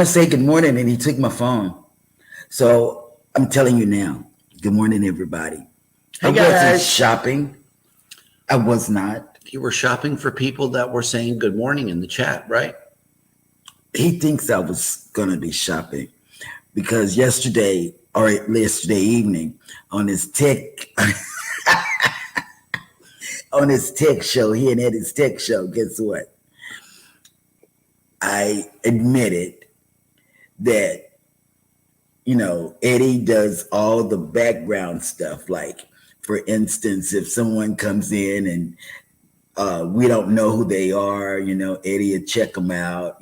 to say good morning, and he took my phone. So I'm telling you now, good morning, everybody. I Hey wasn't guys. shopping. I was not. You were shopping for people that were saying good morning in the chat, right? He thinks I was going to be shopping because yesterday evening on his tech on his tech show, he and Eddie's tech show, guess what? I admitted that, Eddie does all the background stuff. Like, for instance, if someone comes in and we don't know who they are, Eddie will check them out,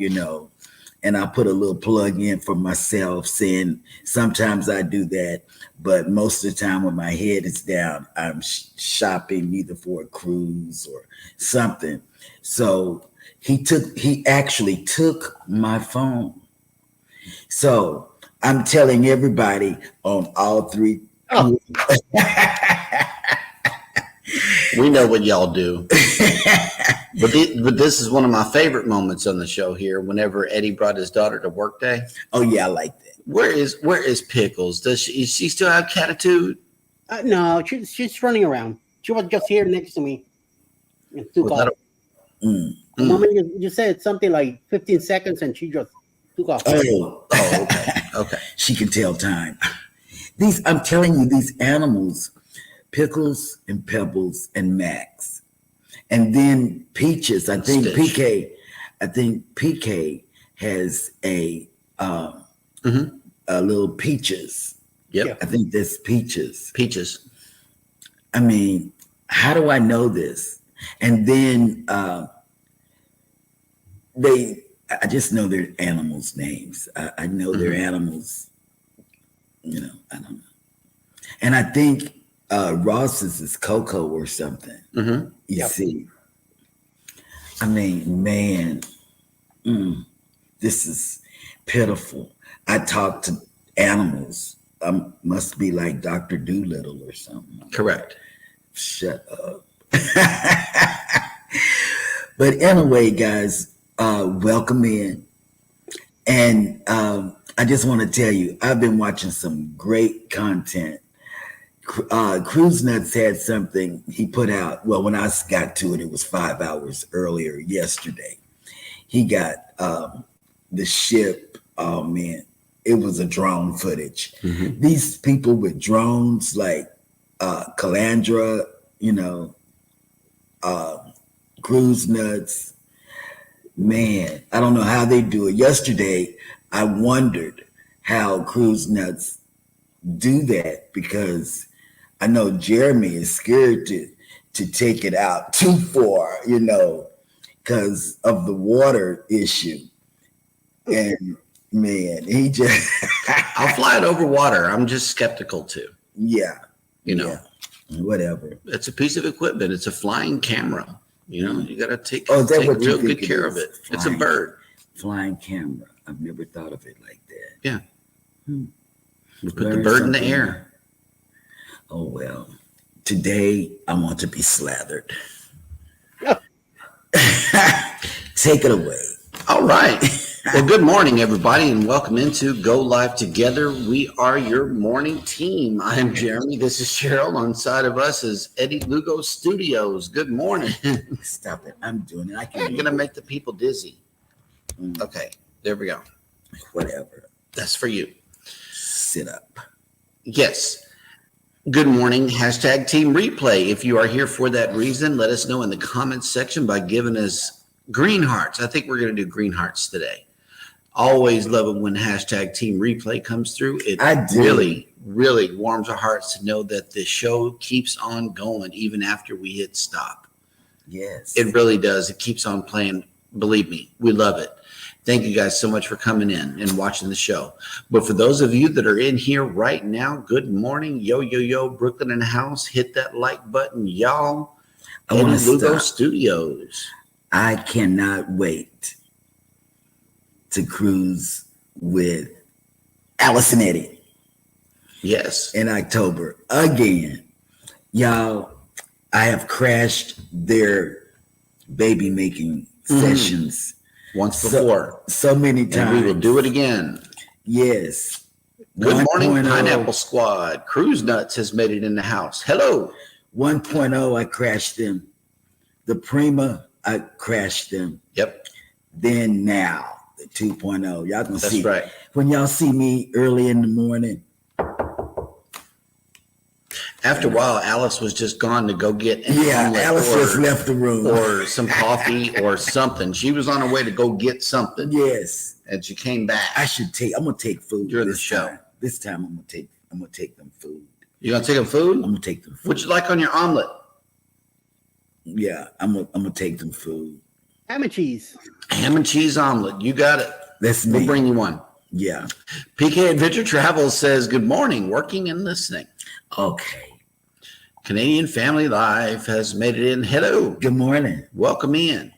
and I put a little plug in for myself saying sometimes I do that, but most of the time when my head is down, I'm shopping either for a cruise or something. So he actually took my phone. So I'm telling everybody on all three. Oh. We know what y'all do. But this is one of my favorite moments on the show here. Whenever Eddie brought his daughter to work day. Oh yeah, I like that. Where is Pickles? Does she still have catitude? No, she's running around. She was just here next to me. And took off. The moment you said something like 15 seconds, and she just took off. Oh, okay. She can tell time. I'm telling you, these animals, Pickles and Pebbles and Max, and then Peaches. I think PK has a little Peaches. Yep. I think that's Peaches. Peaches. I mean, how do I know this? And then I just know their animals' names. I know their animals, I don't know. And I think Ross's is Coco or something. You see. I mean, man, this is pitiful. I talk to animals. I must be like Dr. Doolittle or something. Correct. Shut up. But anyway, guys, welcome in. And I just want to tell you, I've been watching some great content. Cruise Nuts had something he put out. Well, when I got to it, it was 5 hours earlier yesterday. He got the ship. Oh, man. It was a drone footage. These people with drones like Calandra, Cruise Nuts, man, I don't know how they do it. Yesterday, I wondered how Cruise Nuts do that because I know Jeremy is scared to take it out too far, because of the water issue. And man, he just I'll fly it over water. I'm just skeptical too. Yeah. Whatever. It's a piece of equipment. It's a flying camera. You got to take real good care of it. It's a bird. Flying camera. I've never thought of it like that. Yeah. We put the bird in the air. Oh, well. Today, I want to be slathered. Take it away. All right. Well, good morning, everybody, and welcome into Go Live Together. We are your morning team. I am Jeremy. This is Cheryl. On side of us is Eddie Lugo Studios. Good morning. Stop it. I'm doing it. You're going to make the people dizzy. Okay. There we go. Whatever. That's for you. Sit up. Yes. Good morning. Hashtag Team Replay. If you are here for that reason, let us know in the comments section by giving us green hearts. I think we're going to do green hearts today. Always love it when hashtag Team Replay comes through. It really, really warms our hearts to know that the show keeps on going even after we hit stop. Yes. It really does. It keeps on playing. Believe me, we love it. Thank you guys so much for coming in and watching the show. But for those of you that are in here right now, good morning. Yo, Brooklyn in the house. Hit that like button, y'all. Eddie Lugo Studios. I cannot wait to cruise with Alice and Eddie. Yes. In October. Again. Y'all, I have crashed their baby making sessions. once before. So many times. And we will do it again. Yes. Good morning, 1.0. Pineapple Squad. Cruise Nuts has made it in the house. Hello. 1.0, I crashed them. The Prima, I crashed them. Yep. Then now, the 2.0. Y'all gonna see. That's right. When y'all see me early in the morning. After a while, Alice was just gone to go get an omelet Alice just left the room. or some coffee or something. She was on her way to go get something. Yes. And she came back. I'm gonna take food during the show. Time. This time I'm gonna take them food. You gonna take them food? I'm gonna take them food. What you like on your omelet? Yeah, I'm gonna take them food. Ham and cheese. Ham and cheese omelet. You got it. That's me. We'll bring you one. Yeah. PK Adventure Travels says, good morning, working and listening. Okay. Canadian Family Life has made it in. Hello. Good morning. Welcome in.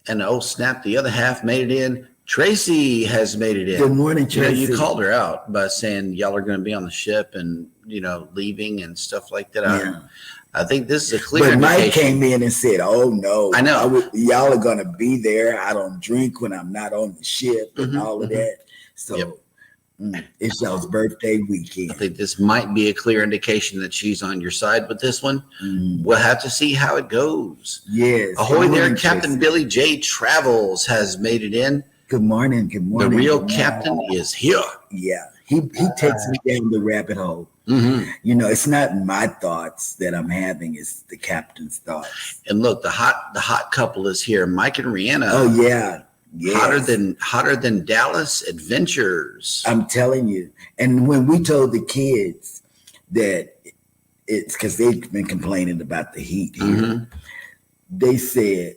And oh, snap, the other half made it in. Tracy has made it in. Good morning, Tracy. You called her out by saying y'all are going to be on the ship and, leaving and stuff like that. Yeah. I think this is a clear But indication. Mike came in and said, oh, no. I know. Y'all are going to be there. I don't drink when I'm not on the ship and all of that. So it's y'all's birthday weekend. I think this might be a clear indication that she's on your side with this one. We'll have to see how it goes. Yes. Ahoy there, Captain Billy J. Travels has made it in. Good morning. Good morning. The real captain is here. Yeah. He takes me down the rabbit hole. It's not my thoughts that I'm having, it's the captain's thoughts. And look, the hot couple is here, Mike and Rihanna. Oh yeah. Yes. Hotter than Dallas Adventures. I'm telling you. And when we told the kids that it's because they've been complaining about the heat here,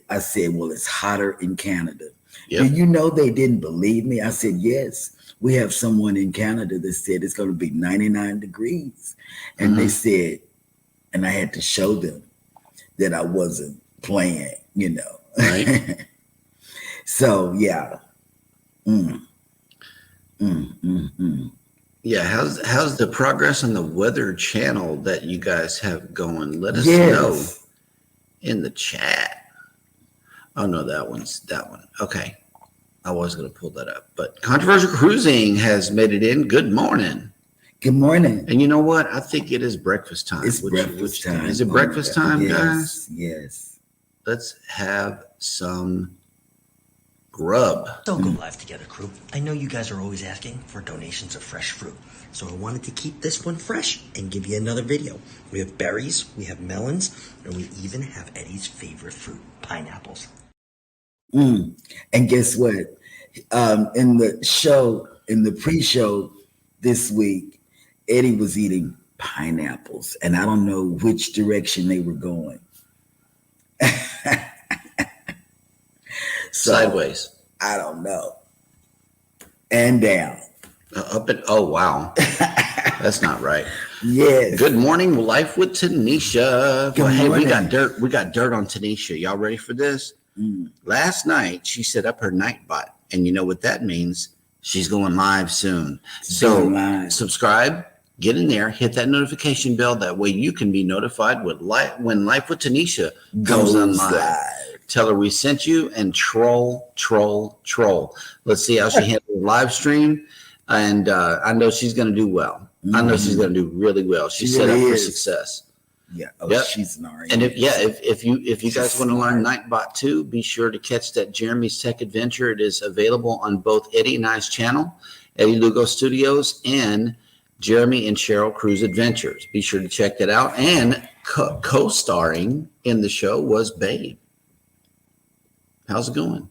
I said, well, it's hotter in Canada. Yep. Do you know they didn't believe me? I said, yes. We have someone in Canada that said it's going to be 99 degrees. And they said, and I had to show them that I wasn't playing, Right. So, yeah. Yeah. How's the progress on the Weather Channel that you guys have going? Let us know in the chat. Oh, no, that one. Okay. I was going to pull that up, but Controversial Cruising has made it in. Good morning. Good morning. And you know what? I think it is breakfast time. It's breakfast time. Is it breakfast time, guys? Yes. Let's have some grub. Don't go live together, crew. I know you guys are always asking for donations of fresh fruit, so I wanted to keep this one fresh and give you another video. We have berries, we have melons, and we even have Eddie's favorite fruit, pineapples. And guess what? In the pre-show this week, Eddie was eating pineapples, and I don't know which direction they were going. Sideways. I don't know. And down. Up and wow. That's not right. Yes. Good morning, Life with Tanisha. Well, hey, morning. we got dirt on Tanisha. Y'all ready for this? Last night she set up her night bot, and you know what that means? She's going live soon. So subscribe, get in there, hit that notification bell. That way you can be notified when Life with Tanisha goes on live. Tell her we sent you and troll. Let's see how she handles the live stream. And I know she's going to do well. I know she's going to do really well. She's set up for success. Yeah. Oh, yep. She's an RE. And if you guys want to learn Nightbot 2, be sure to catch that Jeremy's Tech Adventure. It is available on both Eddie and I's channel, Eddie Lugo Studios, and Jeremy and Sheryl Cruise Adventures. Be sure to check that out. And co-starring in the show was Babe. How's it going?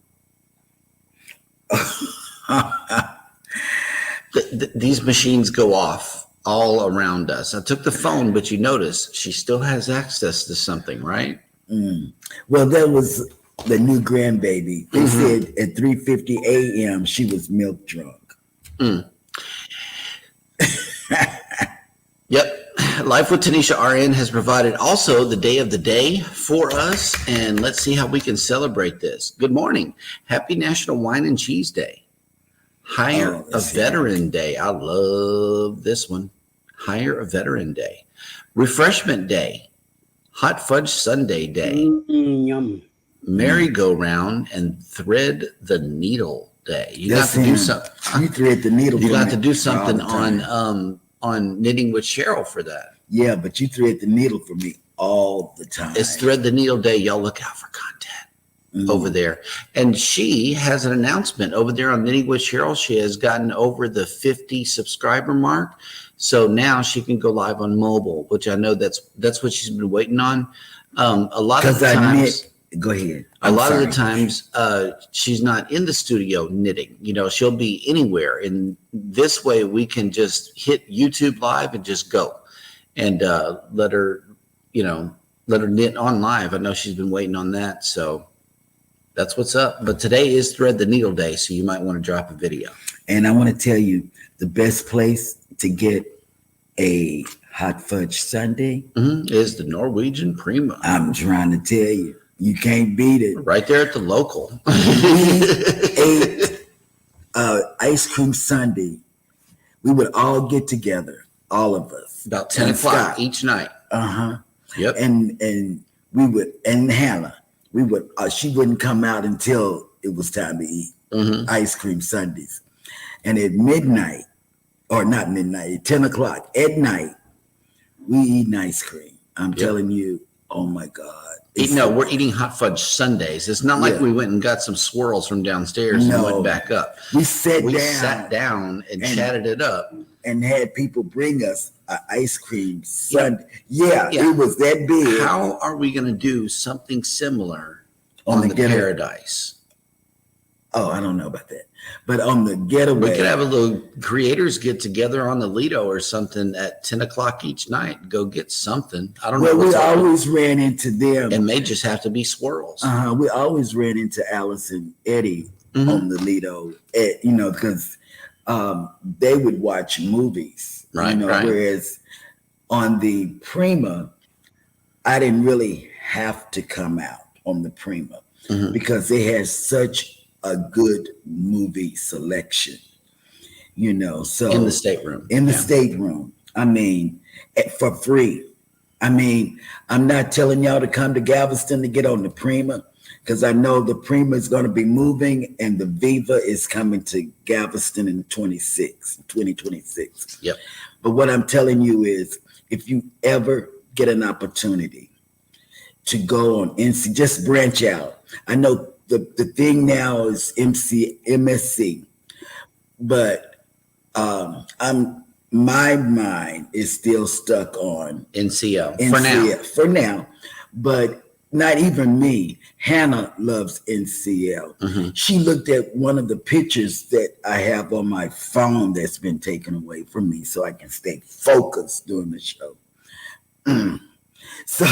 These machines go off all around us. I took the phone, but you notice she still has access to something, right? Well, that was the new grandbaby. They said at 3:50 a.m. she was milk drunk. Yep. Life with Tanisha RN has provided also the day of the day for us, and let's see how we can celebrate this. Good morning. Happy National Wine and Cheese Day. Hire a Veteran Day. I love this one. Hire a Veteran Day. Refreshment Day. Hot Fudge Sundae Day. Yum. merry-go-round and thread the needle day. You That's got to do him. something. You thread the needle. You for got me to do all something the time. on Knitting with Cheryl for that. Yeah, but you thread the needle for me all the time. It's Thread the Needle Day. Y'all look out for content over there. And she has an announcement over there on Knitting with Cheryl. She has gotten over the 50 subscriber mark. So now she can go live on mobile, which I know that's what she's been waiting on. A lot of the times. Go ahead. A lot of the times, she's not in the studio knitting. You know, she'll be anywhere. And this way, we can just hit YouTube Live and just go, and let her knit on live. I know she's been waiting on that, so that's what's up. But today is Thread the Needle Day, so you might want to drop a video. And I want to tell you the best place to get a hot fudge sundae is the Norwegian Prima. I'm trying to tell you. You can't beat it. Right there at the local. We ate ice cream sundae. We would all get together, all of us. About 10 o'clock each night. Yep. And we would, and Hannah, we would, she wouldn't come out until it was time to eat ice cream sundaes. And at midnight, or not midnight, at 10 o'clock at night, we eat ice cream. I'm telling you, oh my God. We're eating hot fudge sundaes. It's not like we went and got some swirls from downstairs and went back up. We sat down and chatted it up. And had people bring us an ice cream sundae. Yeah, it was that big. How are we going to do something similar on the Paradise? Oh, I don't know about that. But on the Getaway. We could have a little creators get together on the Lido or something at 10 o'clock each night. Go get something. I don't know. We always ran into them. It may just have to be swirls. We always ran into Alice and Eddie on the Lido, because they would watch movies. Right. Whereas on the Prima, I didn't really have to come out on the Prima because they had such a good movie selection, so in the stateroom. Stateroom. I mean, for free. I mean, I'm not telling y'all to come to Galveston to get on the Prima because I know the Prima is going to be moving and the Viva is coming to Galveston in 2026. Yep. But what I'm telling you is if you ever get an opportunity to go on NC, just branch out. I know the thing now is MSC, but my mind is still stuck on NCL for now. But not even me. Hannah loves NCL. She looked at one of the pictures that I have on my phone that's been taken away from me so I can stay focused during the show. So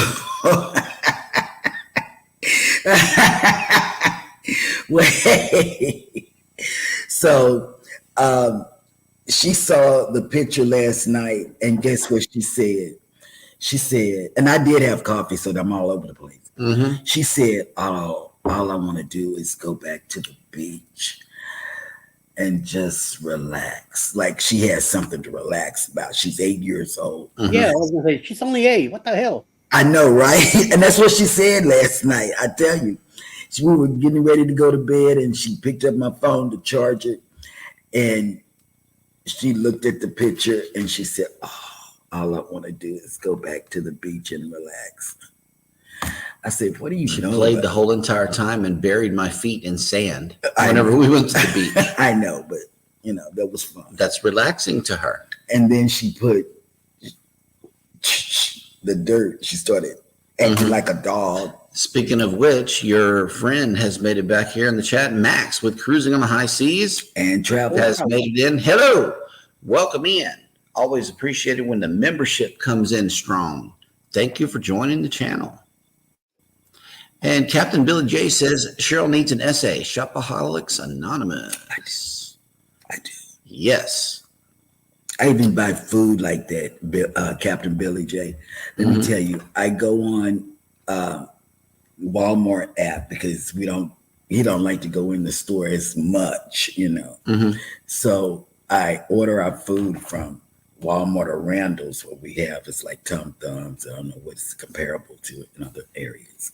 wait. So she saw the picture last night, and guess what she said? She said, and I did have coffee, so I'm all over the place. She said, all I want to do is go back to the beach and just relax. Like she has something to relax about. She's 8 years old. Yeah, I was going to say, she's only 8. What the hell? I know, right? And that's what she said last night. I tell you. We were getting ready to go to bed, and she picked up my phone to charge it. And she looked at the picture, and she said, all I want to do is go back to the beach and relax. I said, what do you know? She played the whole entire time and buried my feet in sand whenever we went to the beach. I know, but, that was fun. That's relaxing to her. And then she put the dirt. She started acting like a dog. Speaking of which, your friend has made it back here in the chat. Max with Cruising on the High Seas and Travel has made it in. Hello. Welcome in. Always appreciated when the membership comes in strong. Thank you for joining the channel. And Captain Billy J says, Cheryl needs an essay. Shopaholics Anonymous. I do. Yes. I even buy food like that, Captain Billy J. Let me tell you, I go on Walmart app because he don't like to go in the store as much, So I order our food from Walmart or Randall's. What we have is like Tom Thumbs. I don't know what's comparable to it in other areas.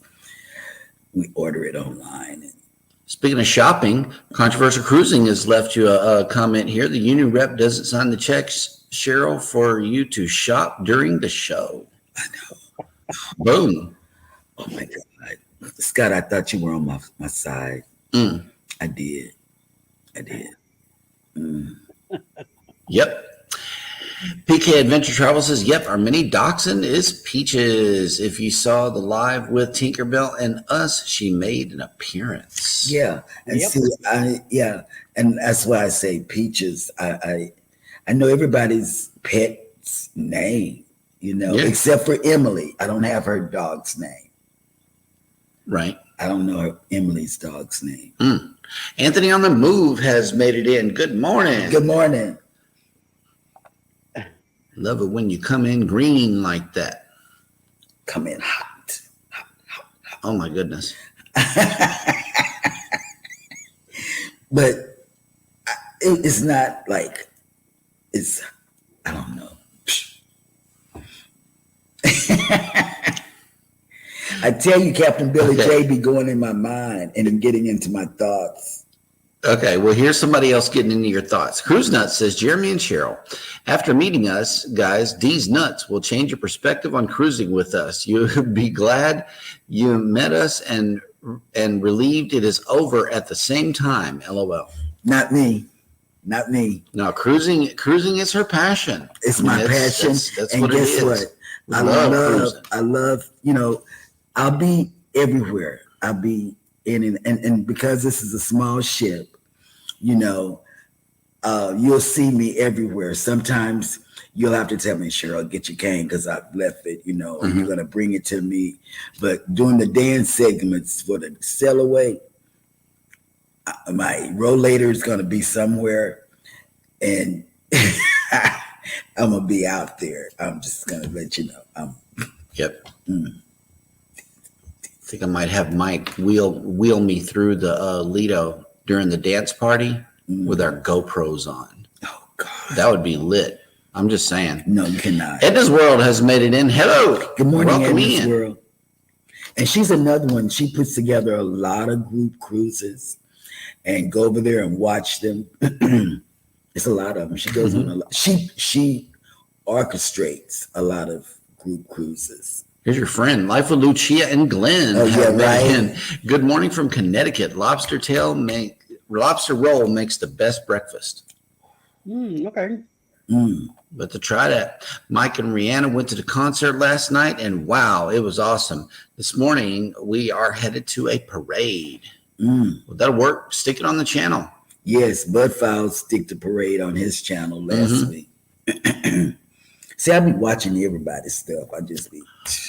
we order it online. Speaking of shopping, Controversial Cruising has left you a comment here. The union rep doesn't sign the checks, Cheryl, for you to shop during the show. I know. Boom. Oh my God. Scott, I thought you were on my side. I did. Yep. PK Adventure Travel says, yep, our mini dachshund is Peaches. If you saw the live with Tinkerbell and us, she made an appearance. Yeah. And Yep. see, and that's why I say Peaches. I know everybody's pet's name, except for Emily. I don't have her dog's name. Right. I don't know Emily's dog's name. Anthony on the Move has made it in. Good morning. Good morning. Love it when you come in green like that. Come in hot. Oh my goodness. But it's not like it's, I don't know. I tell you, Captain Billy J be going in my mind and getting into my thoughts. Okay, well, here's somebody else getting into your thoughts. Cruise Nuts says, Jeremy and Cheryl, after meeting us, guys, these nuts will change your perspective on cruising with us. You'll be glad you met us and relieved it is over at the same time. LOL. Not me. No, cruising is her passion. It's my passion. That's and what guess it is. what? I love, I'll be everywhere. I'll be in, and because this is a small ship, you'll see me everywhere. Sometimes you'll have to tell me, Cheryl, get your cane because I've left it, or you're going to bring it to me. But during the dance segments for the sail away, my rollator is going to be somewhere and I'm going to be out there. I'm just going to let you know. Yep. I think I might have Mike wheel me through the Lido during the dance party with our GoPros on. Oh, God. That would be lit. I'm just saying. No, you cannot. Edna's World has made it in. Hello. Good morning, Welcome Edna's in. World. And she's another one. She puts together a lot of group cruises and go over there and watch them. It's a lot of them. She goes on a lot. She orchestrates a lot of group cruises. Here's your friend, Life with Lucia and Glenn. Oh, yeah, right. Good morning from Connecticut. Lobster roll makes the best breakfast. Okay. But to try that, Mike and Rihanna went to the concert last night, and wow, it was awesome. This morning, we are headed to a parade. Well, that'll work. Stick it on the channel. Yes, Bud Files stick the parade on his channel last week. See, I be watching everybody's stuff. I just be.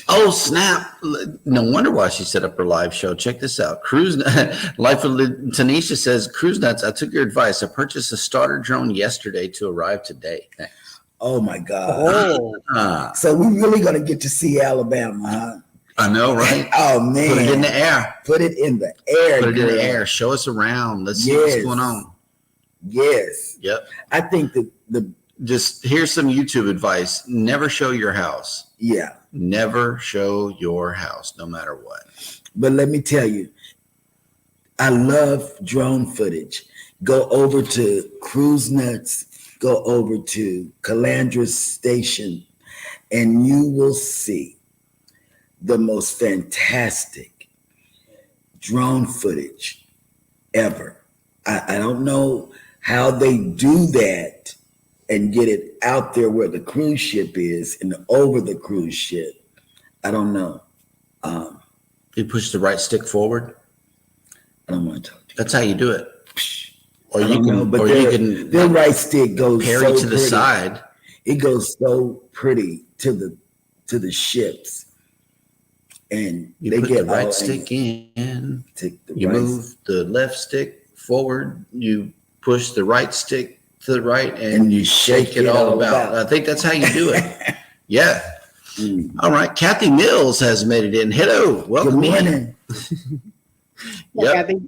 Oh, snap. No wonder why she set up her live show. Check this out. Life of Tanisha says, Cruise Nuts, I took your advice. I purchased a starter drone yesterday to arrive today. Thanks. Oh, my God. So we really going to get to see Alabama, huh? I know, right? Oh, man. Put it in the air. Put it in the air. Put it in the air. Show us around. Let's see what's going on. Yes. Yep. I think that just here's some YouTube advice. Never show your house. Yeah. Never show your house, no matter what. But let me tell you, I love drone footage. Go over to Cruise Nuts, go over to Calandra's station, and you will see the most fantastic drone footage ever. I don't know how they do that and get it out there where the cruise ship is and over the cruise ship. I don't know. You push the right stick forward. I don't want to talk to you. That's how you do it. Or I you don't can, know, but or you can their right stick goes parry so to the pretty. side. It goes so pretty to the ships, and You they put get the right all stick in. Take the You right move the left stick forward. You push the right stick to the right, and you shake it all about. I think that's how you do it. Yeah. All right. Kathy Mills has made it in. Hello. Good Welcome in. morning. Yeah, Yep. I think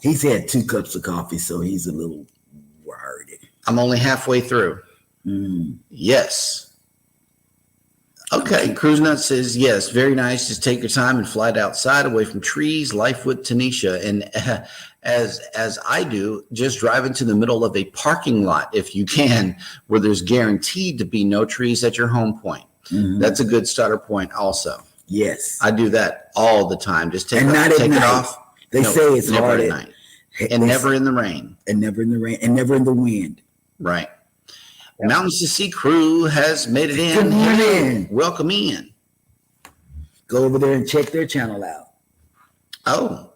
He's had 2 cups of coffee, so he's a little worried. I'm only halfway through. Yes. Okay. Cruise Nut says, yes, very nice. Just take your time and fly it outside away from trees, life with Tanisha. And as I do, just drive into the middle of a parking lot if you can, where there's guaranteed to be no trees at your home point. Mm-hmm. That's a good starter point also. Yes. I do that all the time. Just take it off. They say it's never hard at night. And never in the rain. And never in the rain. And never in the wind. Right. Yep. Mountains to Sea crew has made it in. Good morning. Welcome in. Go over there and check their channel out. Oh,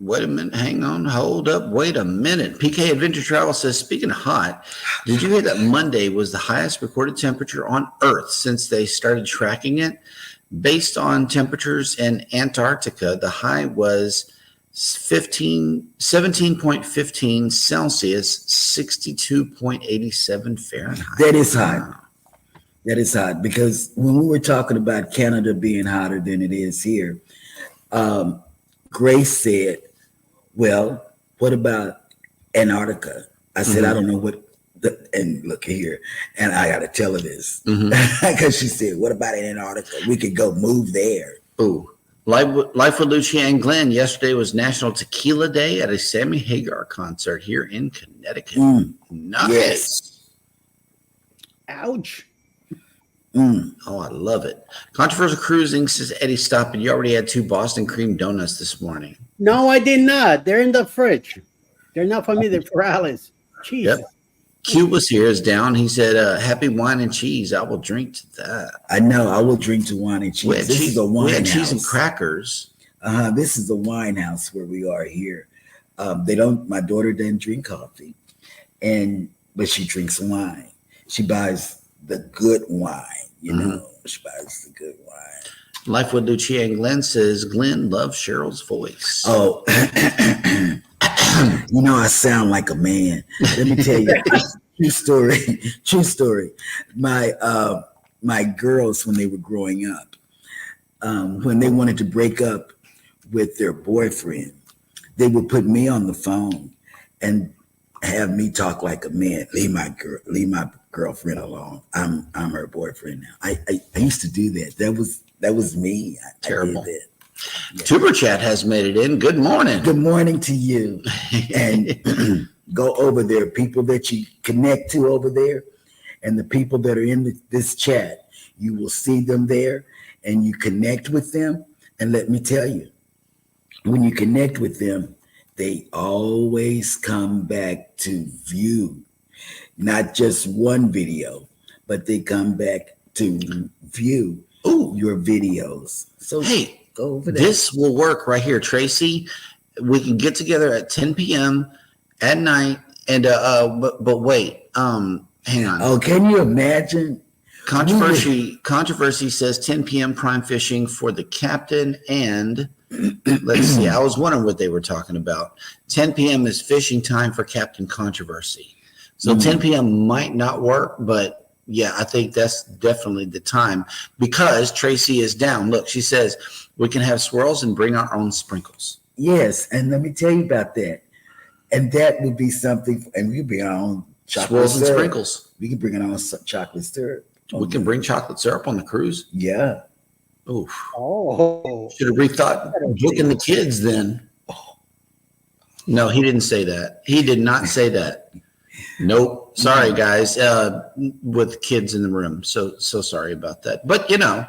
wait a minute. Hang on. Hold up. Wait a minute. PK Adventure Travel says, speaking of hot, did you hear that Monday was the highest recorded temperature on Earth since they started tracking it? Based on temperatures in Antarctica, the high was 17.15 Celsius, 62.87 Fahrenheit. That is hot. That is hot because when we were talking about Canada being hotter than it is here, Grace said, well, what about Antarctica? I said, I don't know what, and look here, and I got to tell her this because she said, what about Antarctica? We could go move there. Ooh. Life with Lucia and Glenn. Yesterday was National Tequila Day at a Sammy Hagar concert here in Connecticut. Nice. Yes. Ouch. Oh, I love it. Controversial Cruising says, Eddie, stop it. You already had 2 Boston cream donuts this morning. No, I did not. They're in the fridge. They're not for me. They're for Alice. Jesus. Yep. Q was here, is down. He said, happy wine and cheese. I will drink to that. I know. I will drink to wine and cheese. This is a wine house. Cheese and crackers. This is the wine house where we are here. My daughter doesn't drink coffee, but she drinks wine. She buys the good wine, you know. She buys the good wine. Life with Lucia and Glenn says, Glenn loves Cheryl's voice. Oh, you know, I sound like a man. Let me tell you, true story. My girls, when they were growing up, when they wanted to break up with their boyfriend, they would put me on the phone and have me talk like a man. Leave my girlfriend alone. I'm her boyfriend now. I used to do that. That was me. Terrible. I did that. Yeah. Tuber Chat has made it in. Good morning. Good morning to you. And go over there, people that you connect to over there, and the people that are in this chat. You will see them there, and you connect with them. And let me tell you, when you connect with them, they always come back to view not just one video, but they come back to view your videos. So hey, go over there. This will work right here, Tracy. We can get together at 10 p.m. at night, and but wait, hang on. Oh, can you imagine? Controversy says 10 p.m. prime fishing for the captain, and let's see. I was wondering what they were talking about. 10 p.m. is fishing time for Captain Controversy. So 10 p.m. might not work, but yeah, I think that's definitely the time because Tracy is down. Look, she says we can have swirls and bring our own sprinkles. Yes, and let me tell you about that. And that would be something, and we bring our own chocolate swirls syrup. And sprinkles. We can bring our own chocolate syrup. We can bring chocolate syrup on the cruise. Yeah. Oof. Oh. Should have rethought booking the kids then. No, he didn't say that. He did not say that. Nope. Sorry, guys. With kids in the room. So sorry about that. But you know,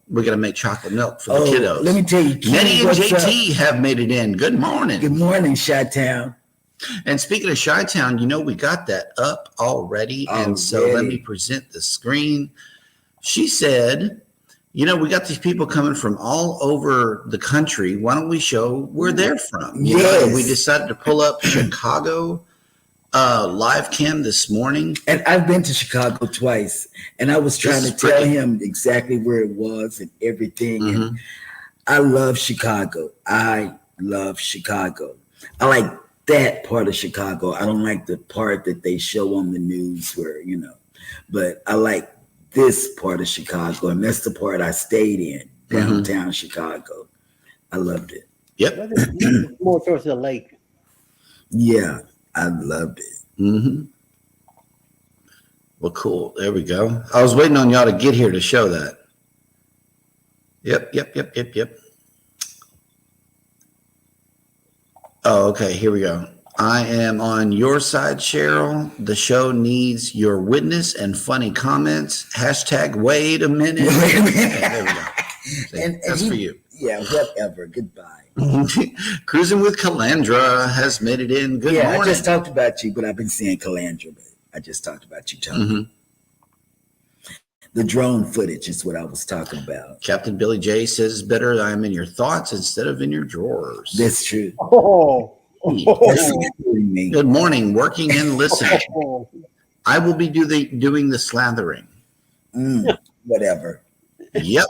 we're gonna make chocolate milk for the kiddos. Let me tell you, Nettie and JT have made it in. Good morning. Good morning, Chi-Town. And speaking of Chi-Town, you know, we got that up already. And so let me present the screen. She said, you know, we got these people coming from all over the country. Why don't we show where they're from? You know, we decided to pull up Chicago live cam this morning. And I've been to Chicago twice, and I was trying to tell him exactly where it was and everything. And I love Chicago. I love Chicago. I like that part of Chicago. I don't like the part that they show on the news where, you know, but I like this part of Chicago, and that's the part I stayed in, downtown Chicago. I loved it. Yep. More towards the lake. Yeah, I loved it. Well, cool. There we go. I was waiting on y'all to get here to show that. Yep. Oh, okay. Here we go. I am on your side, Cheryl. The show needs your witness and funny comments. Hashtag wait a minute. Okay, there we go. See, that's for you. Yeah, whatever. Goodbye. Cruising with Calandra has made it in. Good morning. I just talked about you, but I've been saying Calandra, but I just talked about you, Tony. Mm-hmm. The drone footage is what I was talking about. Captain Billy J says it's better I'm in your thoughts instead of in your drawers. That's true. Good morning, working and listening. I will be doing the slathering. Whatever. Yep.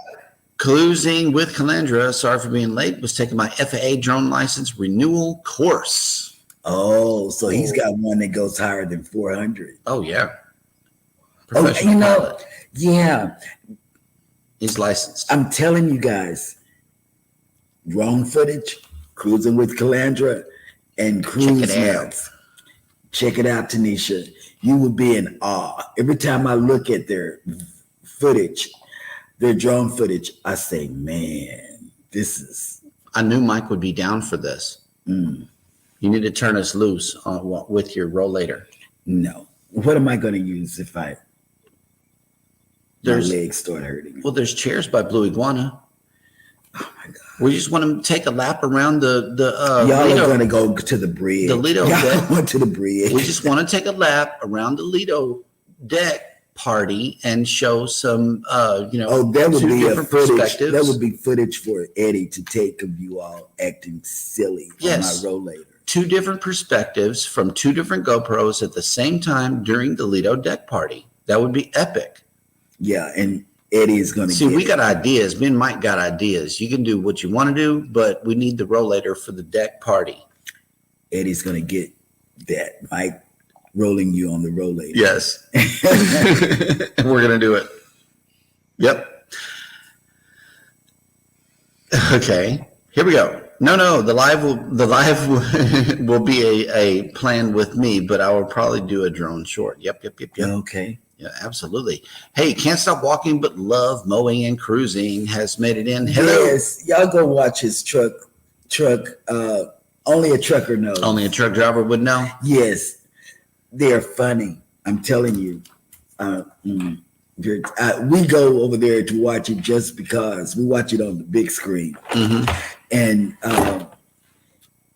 Cruising with Calandra. Sorry for being late. Was taking my FAA drone license renewal course. Oh, so he's got one that goes higher than 400. Oh, yeah. Professional pilot. Yeah. He's licensed. I'm telling you guys, drone footage, Cruising with Calandra, and cruise maps. Check it out, Tanisha. You will be in awe. Every time I look at their footage, their drone footage, I say, man, this is... I knew Mike would be down for this. You need to turn us loose with your rollator. No. What am I going to use if my legs start hurting? Well, there's chairs by Blue Iguana. Oh my God. We just want to take a lap around the y'all Lido, are going to go to the bridge. The Lido deck. Went to the bridge. We just want to take a lap around the Lido deck party and show some, that would be a footage. That would be footage for Eddie to take of you all acting silly on my rollator. 2 different perspectives from 2 different GoPros at the same time during the Lido deck party. That would be epic. Yeah, and Eddie is going to see. We got ideas. Me and Mike got ideas. You can do what you want to do, but we need the rollator for the deck party. Eddie's going to get that. Mike rolling you on the rollator. Yes, we're going to do it. Yep. Okay, here we go. No, the live will be a plan with me, but I will probably do a drone short. Yep. Okay. Yeah, absolutely. Hey, can't stop walking but love mowing and cruising has made it in. Hello. Yes, y'all go watch his truck. Only a trucker knows. Only a truck driver would know. Yes, they're funny. I'm telling you. We go over there to watch it just because we watch it on the big screen, and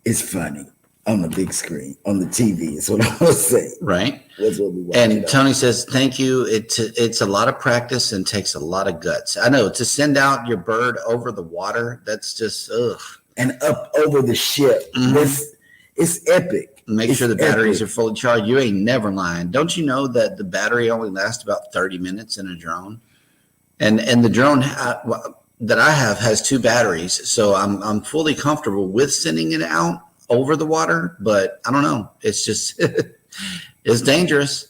it's funny on the big screen on the TV. Is what I want to say. Right. That's what we watch. And Tony says, "Thank you. It's a lot of practice and takes a lot of guts. I know to send out your bird over the water. That's just ugh. And up over the ship. It's epic. Make sure the batteries are fully charged. You ain't never lying. Don't you know that the battery only lasts about 30 minutes in a drone? And the drone that I have has 2 batteries, so I'm fully comfortable with sending it out over the water. But I don't know. It's just it's dangerous.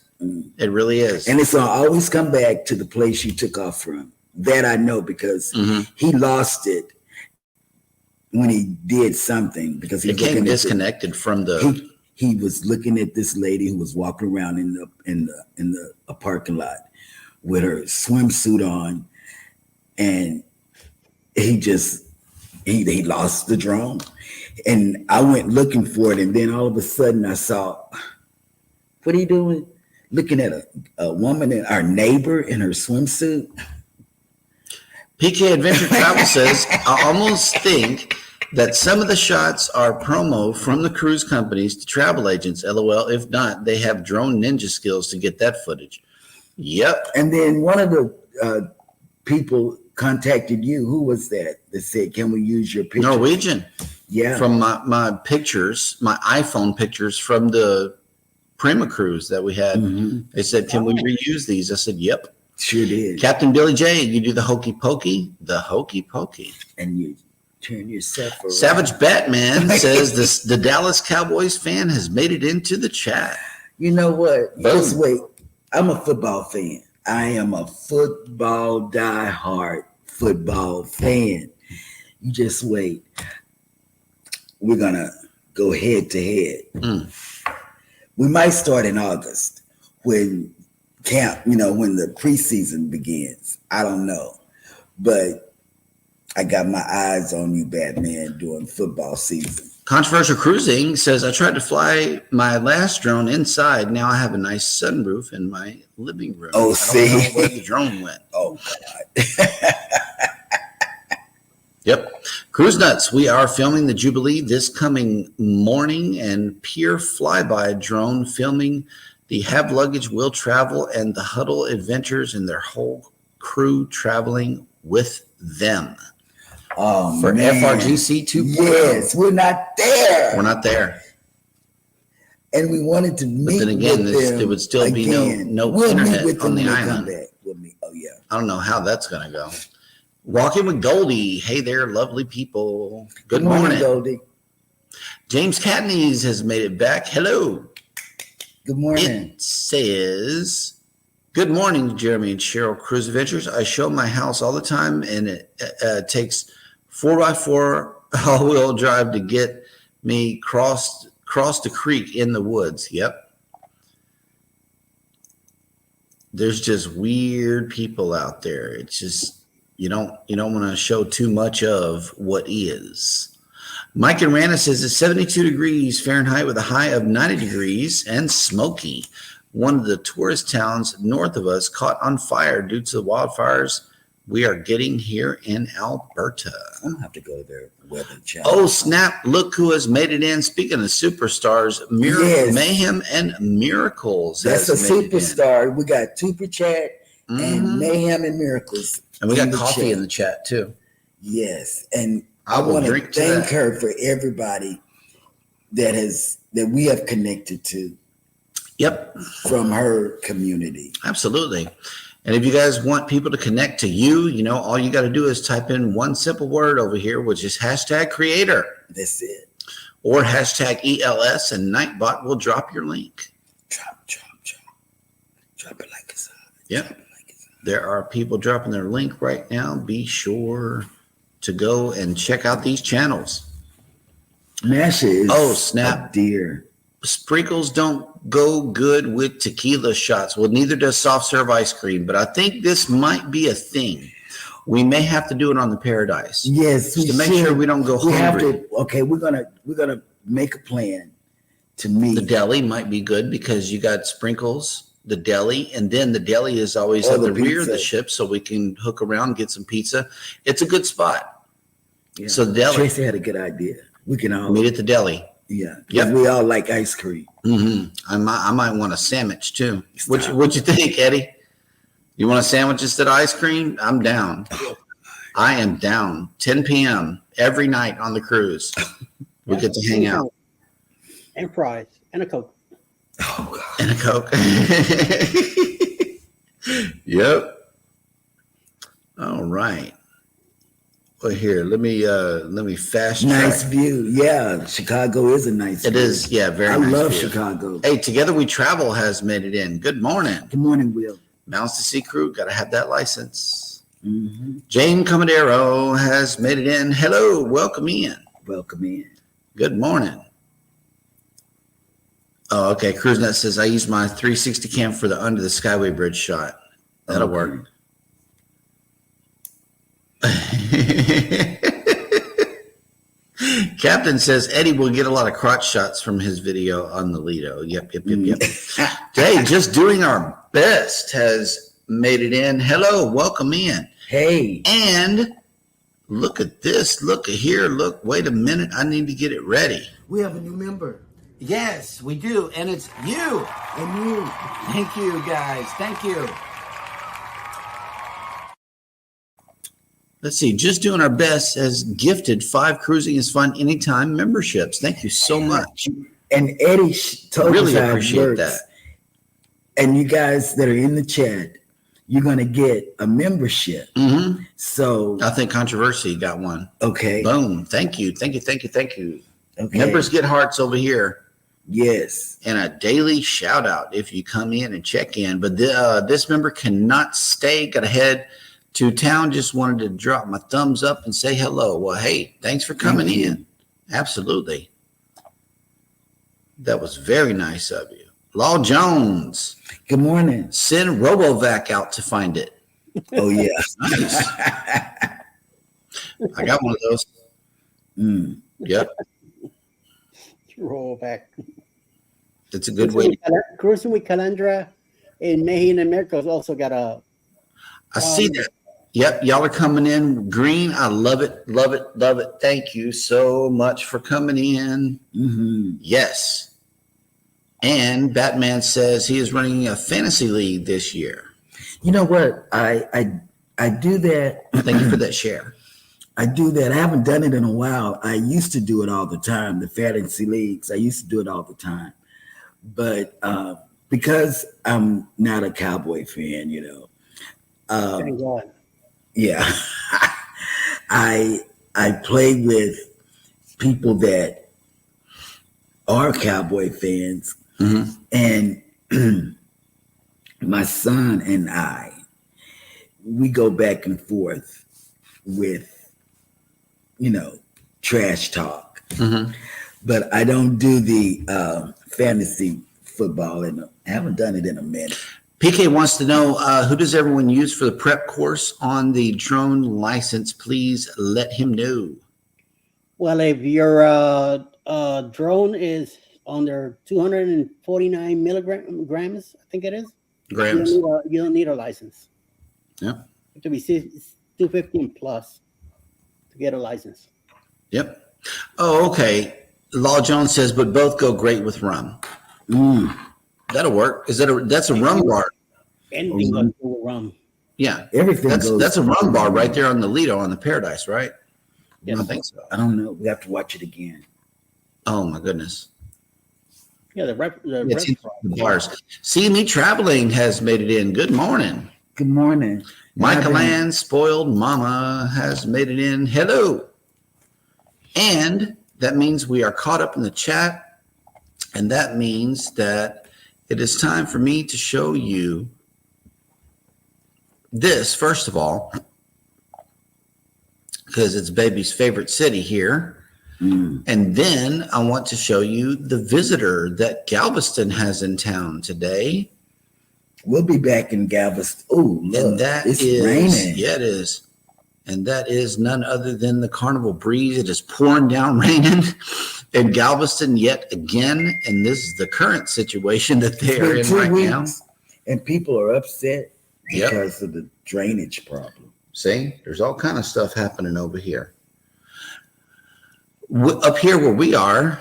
It really is. And it's gonna always come back to the place you took off from. That I know because he lost it when he did something because he came disconnected from the. He was looking at this lady who was walking around in the parking lot with her swimsuit on, and he lost the drone. And I went looking for it, and then all of a sudden I saw, what are you doing? Looking at a woman, our neighbor in her swimsuit. PK Adventure Travel says, I almost think that some of the shots are promo from the cruise companies to travel agents. LOL. If not, they have drone ninja skills to get that footage. Yep. And then one of the people contacted you. Who was that? That said, can we use your picture? Norwegian. Yeah. From my pictures, my iPhone pictures from the Prima cruise that we had. They said, can we reuse these? I said, yep. Sure did. Captain Billy J, you do the hokey pokey, and you turn yourself around. Savage Batman says the Dallas Cowboys fan has made it into the chat. You know what? Just wait. I'm a football fan. I am a football diehard football fan. You just wait. We're gonna go head to head. We might start in August when camp, when the preseason begins. I don't know. But I got my eyes on you, Batman, during football season. Controversial Cruising says, I tried to fly my last drone inside. Now I have a nice sunroof in my living room. Oh, see? I don't know where the drone went. Oh, God. Yep. Cruise Nuts, we are filming the Jubilee this coming morning, and Pure Flyby drone filming the Have Luggage Will Travel and the Huddle Adventures and their whole crew traveling with them. Oh, for man. FRGC 2.0. Yes, we're not there. We're not there. And we wanted to meet But then again, with them there would still be no we'll internet meet with on them the when they island. come back. We'll meet. Oh, yeah. I don't know how that's going to go. Walking with Goldie. Hey there, lovely people. Good morning. Goldie. James Catneys has made it back. Hello. Good morning. It says, good morning, Jeremy and Sheryl Cruise Adventures. I show my house all the time, and it takes 4x4 all-wheel drive to get me cross the creek in the woods. Yep. There's just weird people out there. It's just you don't want to show too much of what is. Mike and Rana says it's 72 degrees Fahrenheit with a high of 90 degrees and smoky. One of the tourist towns north of us caught on fire due to the wildfires we are getting here in Alberta. I'm going to have to go to their weather channel. Oh, snap. Look who has made it in. Speaking of superstars, Yes. Mayhem and Miracles. That's a has made it in. superstar. We got Super Chat and Mayhem and Miracles. And we got the coffee chat. in the chat, too. Yes. And I I will want to drink to thank that. her for everybody that we have connected to Yep. from her community. Absolutely. And if you guys want people to connect to you, all you got to do is type in one simple word over here, which is #creator That's it. or #ELS, and Nightbot will drop your link. Drop it like it's hot. Yep. Drop it like it's hot. There are people dropping their link right now. Be sure to go and check out these channels. Masha is Oh, snap. a dear. Sprinkles don't go good with tequila shots. Well, neither does soft serve ice cream, but I think this might be a thing. We may have to do it on the Paradise. Yes, Just to make sure we don't go we hungry. have to. Okay, we're gonna make a plan to meet. The deli might be good because you got Sprinkles, the deli, and then the deli is always Or at the the rear of the pizza. ship, so we can hook around, get some pizza. It's a good spot. Yeah. So the deli, Tracy had a good idea. We can all meet at the deli. Yeah, 'cause Yep. we all like ice cream. I might want a sandwich too. What you think, Eddie? You want a sandwich instead of ice cream? I'm down. I am down. 10 p.m. every night on the cruise. We get to hang out. And fries and a Coke. Oh God. And a Coke. Yep. All right. Well, here, let me fast track. Nice view. Yeah, Chicago is a nice It view. is, yeah, very I nice love view. Chicago. Hey, Together We Travel has made it in. Good morning. Good morning, Will. Mountains to Sea Crew, got to have that license. Mm-hmm. Jane Commodero has made it in. Hello, welcome in. Welcome in. Good morning. Oh, okay. CruiseNet says I use my 360 cam for the under the Skyway Bridge shot. That'll work. Captain says Eddie will get a lot of crotch shots from his video on the Lido. Yep. Hey, just doing our best has made it in. Hello, welcome in. Hey. And look at this. Look at here. Look, wait a minute. I need to get it ready. We have a new member. Yes, we do. And it's you. And you. Thank you, guys. Thank you. Let's see. Just doing our best has gifted 5 Cruising is Fun Anytime memberships. Thank you so much. And Eddie told Really us how it appreciate works. that. And you guys that are in the chat, you're going to get a membership. Mm-hmm. So, I think Controversy got one. okay. Boom. Thank you. Thank you. Okay. Members get hearts over here. Yes. And a daily shout out if you come in and check in. But this member cannot stay. Got to head to town. Just wanted to drop my thumbs up and say hello. Well, hey, thanks for coming Thank you. in. Absolutely. That was very nice of you. Law Jones. Good morning. Send RoboVac out to find it. Oh yeah. Nice. I got one of those. Yep. Roll back. It's a good way. Cruising with Calandra in Mexico and America has also got a. I see that. Yep. Y'all are coming in green. I love it. Love it. Love it. Thank you so much for coming in. Yes. And Batman says he is running a fantasy league this year. You know what? I do that. Thank you for that share. I do that. I haven't done it in a while. I used to do it all the time. The fantasy leagues. I used to do it all the time. But because I'm not a Cowboy fan, Thank God. Yeah, I play with people that are Cowboy fans, and my son and we go back and forth with trash talk. But I don't do the fantasy football, and I haven't done it in a minute. PK wants to know, who does everyone use for the prep course on the drone license? Please let him know. Well, if your drone is under 249 milligrams, I think it is. Grams. You don't need a license. Yep. You have to be 215 plus to get a license. Yep. Oh, okay. Law Jones says, but both go great with rum. That'll work. That's a rum bar? Anything goes with rum. Yeah. Everything goes. That's a rum bar right there on the Lido on the Paradise, right? Yes. I think so. I don't know. We have to watch it again. Oh my goodness. Yeah, the bars. See Me Traveling has made it in. Good morning. Good morning. Michael Ann, Spoiled Mama, has made it in. Hello. And that means we are caught up in the chat. And that means that it is time for me to show you this, first of all, because it's baby's favorite city here. And then I want to show you the visitor that Galveston has in town today. We'll be back in Galveston. Oh, and it's raining. Yeah, it is. And that is none other than the Carnival Breeze. It is pouring down raining in Galveston yet again. And this is the current situation that they are in right now. And people are upset because of the drainage problem. See, there's all kind of stuff happening over here. Up here where we are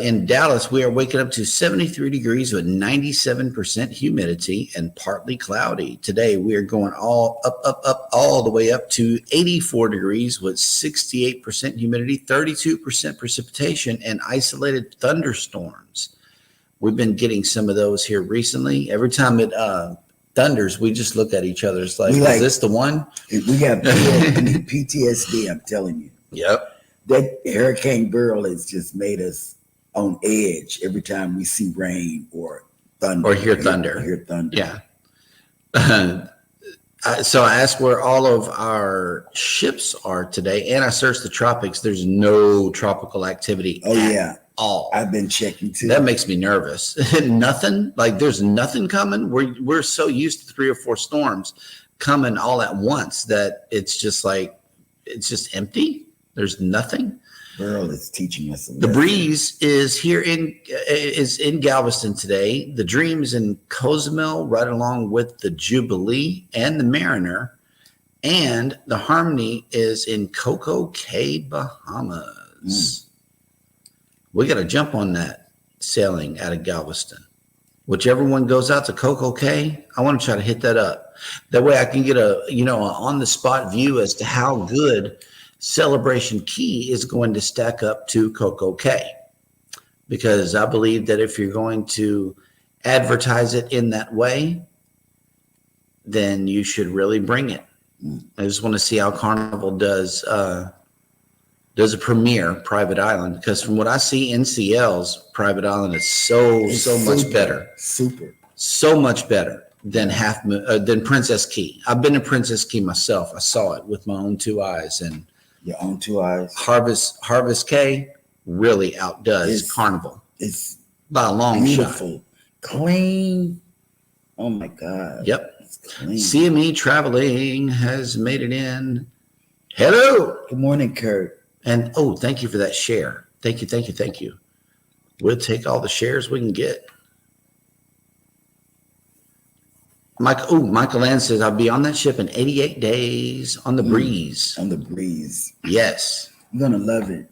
in Dallas, we are waking up to 73 degrees with 97% humidity and partly cloudy. Today, we are going all up, all the way up to 84 degrees with 68% humidity, 32% precipitation, and isolated thunderstorms. We've been getting some of those here recently. Every time it thunders, we just look at each other. It's like, is this the one? We got PTSD, I'm telling you. Yep. That Hurricane Beryl has just made us on edge every time we see rain or thunder. Or hear thunder. Yeah. So I asked where all of our ships are today, and I searched the tropics. There's no tropical activity at all. I've been checking too. That makes me nervous. Nothing. Like there's nothing coming. We're so used to 3 or 4 storms coming all at once that it's just just empty. There's nothing. Beryl is teaching us. The breeze is here in Galveston today. The Dream is in Cozumel, right along with the Jubilee and the Mariner, and the Harmony is in Coco Cay, Bahamas. We got to jump on that sailing out of Galveston. Whichever one goes out to Coco Cay, I want to try to hit that up. That way, I can get a on the spot view as to how good Celebration Key is going to stack up to Coco Cay, because I believe that if you're going to advertise it in that way, then you should really bring it. I just want to see how Carnival does a premiere Private Island, because from what I see, NCL's Private Island is so much better, so much better than than Princess Key. I've been to Princess Key myself. I saw it with my own 2 eyes, and your own 2 eyes. Harvest Cay really outdoes Carnival. It's by a long beautiful, shot. Clean. Oh my God. Yep. It's clean. CME Traveling has made it in. Hello. Good morning, Kurt. And thank you for that share. Thank you. We'll take all the shares we can get. Michael Land says, I'll be on that ship in 88 days on the breeze. On the breeze. Yes. You're going to love it.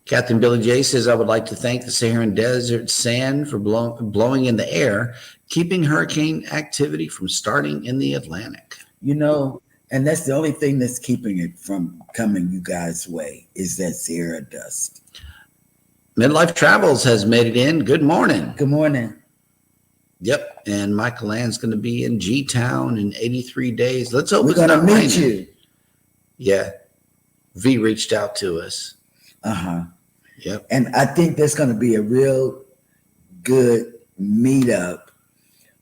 Captain Billy J says, I would like to thank the Saharan Desert Sand for blowing in the air, keeping hurricane activity from starting in the Atlantic. You know, and that's the only thing that's keeping it from coming you guys' way is that Sahara dust. Midlife Travels has made it in. Good morning. Good morning. Yep. And Michael Land's going to be in G-Town in 83 days. Let's hope we're it's going to not meet raining. you. Yeah. V reached out to us. Uh-huh. Yep. And I think there's going to be a real good meetup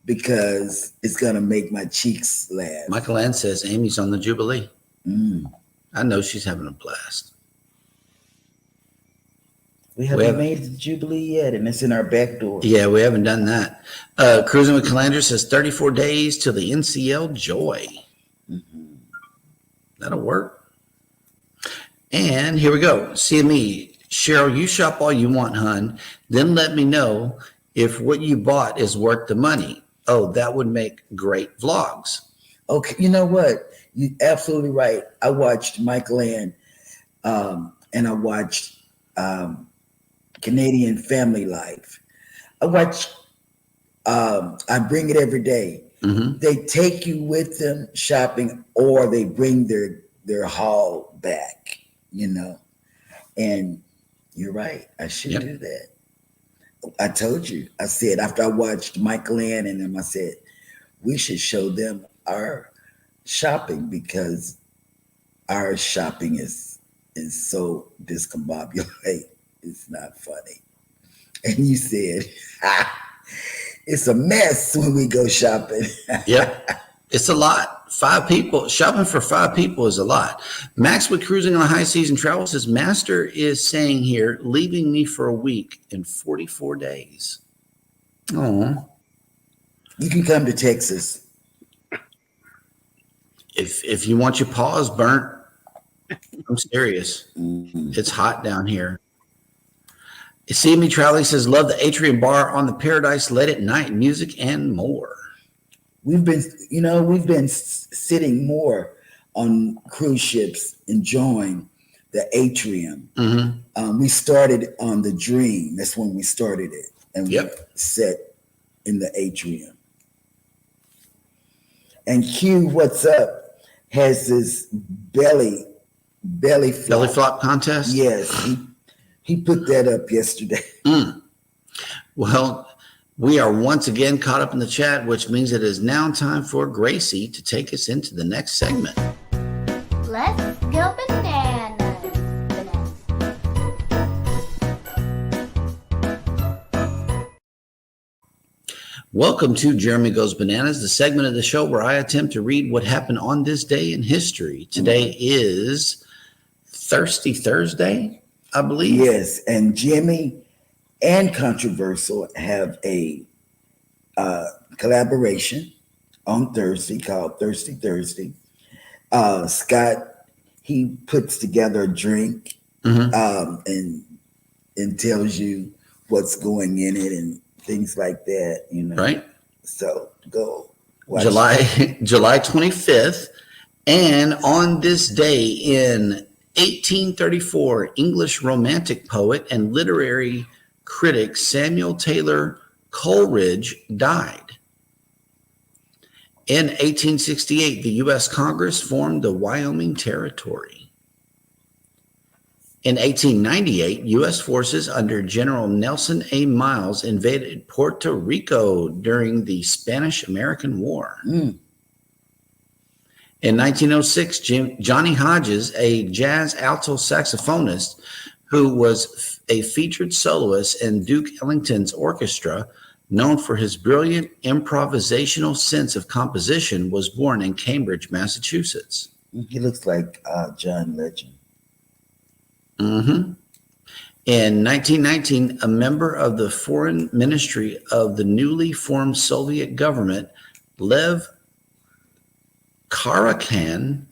because it's going to make my cheeks laugh. Michael Land says Amy's on the Jubilee. Mm. I know she's having a blast. We haven't made the Jubilee yet, and it's in our back door. Yeah, we haven't done that. Cruising with Calandra says 34 days till the NCL Joy. Mm-hmm. That'll work. And here we go. CME, Cheryl, you shop all you want, hun. Then let me know if what you bought is worth the money. Oh, that would make great vlogs. Okay, you know what? You're absolutely right. I watched Michael Land, and I watched Canadian Family Life. I bring it every day. Mm-hmm. They take you with them shopping, or they bring their haul back, you know. And you're right. I should do that. I told you. I said, after I watched Michael Land and them, I said, we should show them our shopping because our shopping is so discombobulated. It's not funny. And you said, it's a mess when we go shopping. Yep. It's a lot. 5 people. Shopping for 5 people is a lot. Max with Cruising on the High Season Travel says, Master is saying here, leaving me for a week in 44 days. Oh. You can come to Texas. If you want your paws burnt, I'm serious. Mm-hmm. It's hot down here. See Me Traveling says, love the Atrium Bar on the Paradise late at night, music and more. We've been sitting more on cruise ships, enjoying the Atrium. Mm-hmm. We started on the Dream. That's when we started it. And we sat in the Atrium. And Q, what's up, has this belly flop contest? Yes, he put that up yesterday. Well, we are once again caught up in the chat, which means it is now time for Gracie to take us into the next segment. Let's go bananas. Welcome to Jeremy Goes Bananas, the segment of the show where I attempt to read what happened on this day in history. Today is Thirsty Thursday, I believe. Yes, and Jimmy and Controversial have a collaboration on Thursday called Thirsty Thursday. Scott, he puts together a drink and tells you what's going in it and things like that, you know. Right. So go watch July 25th. And on this day in 1834, English romantic poet and literary critic Samuel Taylor Coleridge died. In 1868, the U.S. Congress formed the Wyoming Territory. In 1898, U.S. forces under General Nelson A. Miles invaded Puerto Rico during the Spanish-American War. In 1906, Johnny Hodges, a jazz alto saxophonist who was a featured soloist in Duke Ellington's orchestra, known for his brilliant improvisational sense of composition, was born in Cambridge, Massachusetts. He looks like John Legend. Mm-hmm. In 1919, a member of the foreign ministry of the newly formed Soviet government, Lev Karakhan,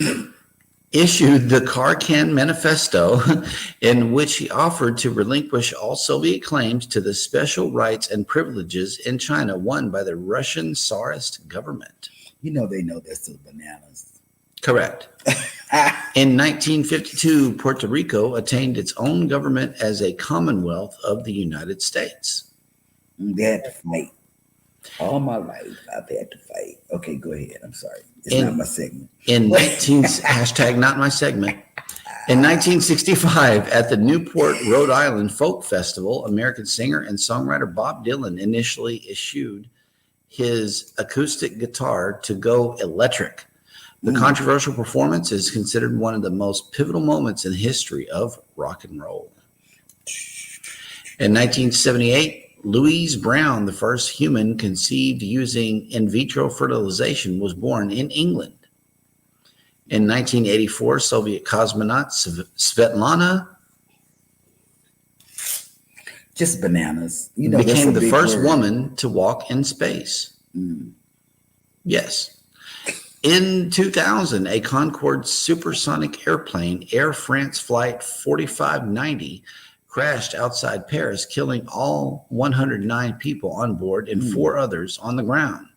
issued the Karakhan Manifesto, in which he offered to relinquish all Soviet claims to the special rights and privileges in China won by the Russian Tsarist government. You know they know that's the bananas. Correct. In 1952, Puerto Rico attained its own government as a Commonwealth of the United States. They had to fight. All my life, I've had to fight. Okay, go ahead. I'm sorry. It's not my segment. Hashtag not my segment. In 1965, at the Newport, Rhode Island Folk Festival, American singer and songwriter Bob Dylan initially issued his acoustic guitar to go electric. The controversial performance is considered one of the most pivotal moments in the history of rock and roll. In 1978, Louise Brown, the first human conceived using in vitro fertilization, was born in England. In 1984, Soviet cosmonaut Svetlana just bananas. You know, became the first woman to walk in space. Yes. In 2000, a Concorde supersonic airplane, Air France Flight 4590, crashed outside Paris, killing all 109 people on board and 4 others on the ground.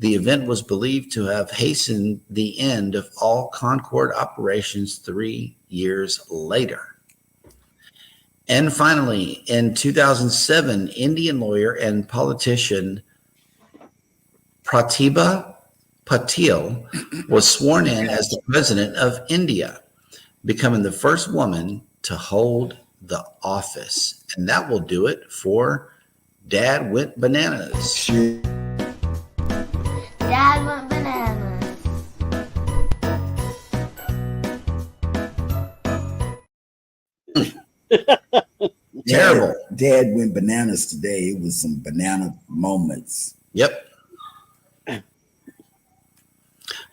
The event was believed to have hastened the end of all Concorde operations 3 years later. And finally, in 2007, Indian lawyer and politician Pratibha Patil was sworn in as the president of India, becoming the first woman to hold the office. And that will do it for Dad Went Bananas. Dad went bananas. Terrible. Dad went bananas today. It was some banana moments. Yep.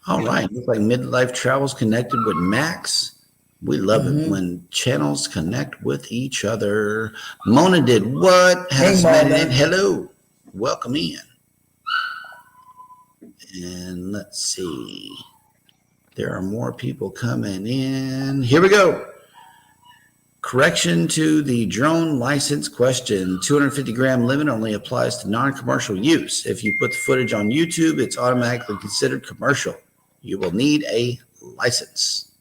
All right. Looks like Midlife Travels connected with Max. We love it when channels connect with each other. Mona did what? Hey, Mona. Hello. Welcome in. And let's see. There are more people coming in. Here we go. Correction to the drone license question. 250 gram limit only applies to non-commercial use. If you put the footage on YouTube, it's automatically considered commercial. You will need a license.